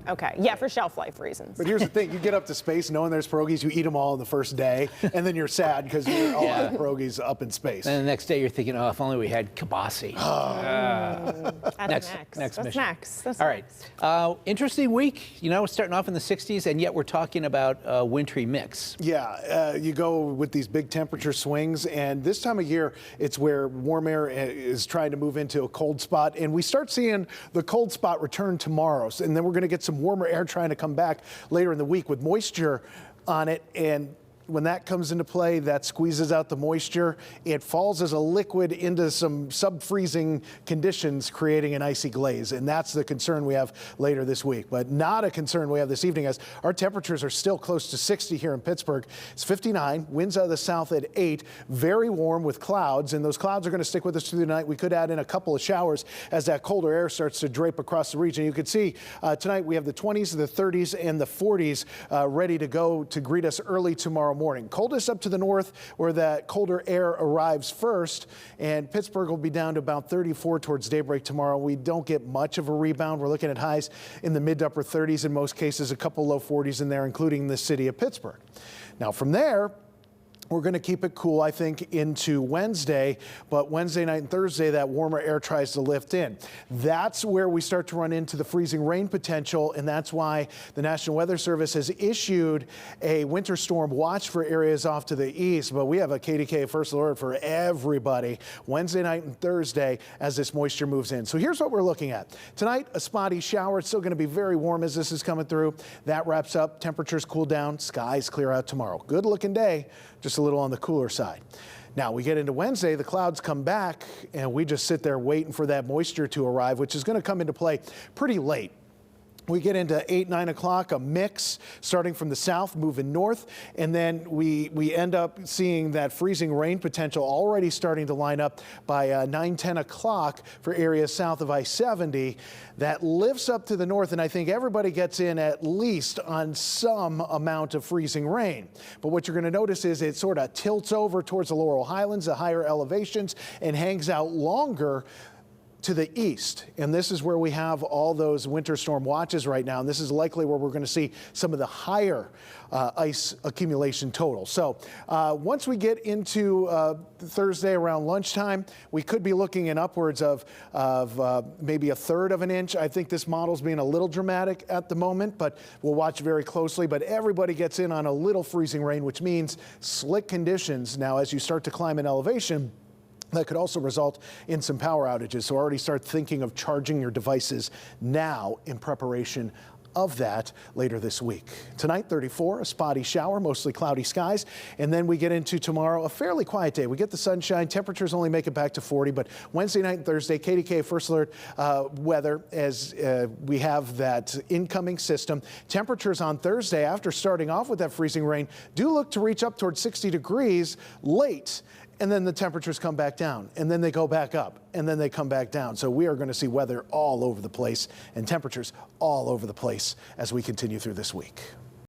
Okay. Yeah, for shelf life reasons. But here's the thing. You get up to space knowing there's pierogies, you eat them all in the first day, and then you're sad because you're all out of pierogies up in space. And the next day you're thinking, oh, if only we had kibasi. That's next mission. That's all right. Interesting week. You know, we're starting off in the 60s, and yet we're talking about a wintry mix. Yeah, you go with these big temperature swings, and this time of year, it's where warm air is trying to move into a cold spot, and we start seeing the cold spot return tomorrow, and then we're going to get some warmer air trying to come back later in the week with moisture on it, and when that comes into play, that squeezes out the moisture. It falls as a liquid into some sub-freezing conditions, creating an icy glaze. And that's the concern we have later this week. But not a concern we have this evening, as our temperatures are still close to 60 here in Pittsburgh. It's 59, winds out of the south at 8, very warm with clouds. And those clouds are going to stick with us through the night. We could add in a couple of showers as that colder air starts to drape across the region. You can see tonight we have the 20s, the 30s, and the 40s ready to go to greet us early tomorrow morning. Coldest up to the north, where that colder air arrives first, and Pittsburgh will be down to about 34 towards daybreak tomorrow. We don't get much of a rebound. We're looking at highs in the mid to upper 30s in most cases, a couple low 40s in there, including the city of Pittsburgh. Now from there, we're going to keep it cool, I think, into Wednesday, but Wednesday night and Thursday, that warmer air tries to lift in. That's where we start to run into the freezing rain potential, and that's why the National Weather Service has issued a winter storm watch for areas off to the east, but we have a KDKA first alert for everybody Wednesday night and Thursday as this moisture moves in. So here's what we're looking at. Tonight, a spotty shower. It's still going to be very warm as this is coming through. That wraps up. Temperatures cool down. Skies clear out tomorrow. Good looking day. Just a little on the cooler side. Now we get into Wednesday, the clouds come back, and we just sit there waiting for that moisture to arrive, which is going to come into play pretty late. We get into 8, 9 o'clock, a mix starting from the south, moving north, and then we end up seeing that freezing rain potential already starting to line up by 9, 10 o'clock for areas south of I-70. That lifts up to the north, and I think everybody gets in at least on some amount of freezing rain. But what you're going to notice is it sort of tilts over towards the Laurel Highlands, the higher elevations, and hangs out longer to the east, and this is where we have all those winter storm watches right now, and this is likely where we're going to see some of the higher ice accumulation totals. So once we get into Thursday around lunchtime, we could be looking in upwards of maybe 1/3 of an inch. I think this model's being a little dramatic at the moment, but we'll watch very closely. But everybody gets in on a little freezing rain, which means slick conditions. Now, as you start to climb in elevation, that could also result in some power outages. So already start thinking of charging your devices now in preparation of that later this week. Tonight, 34, a spotty shower, mostly cloudy skies. And then we get into tomorrow, a fairly quiet day. We get the sunshine. Temperatures only make it back to 40, but Wednesday night and Thursday, KDKA First Alert weather as we have that incoming system. Temperatures on Thursday, after starting off with that freezing rain, do look to reach up towards 60 degrees late. And then the temperatures come back down, and then they go back up, and then they come back down. So we are going to see weather all over the place and temperatures all over the place as we continue through this week.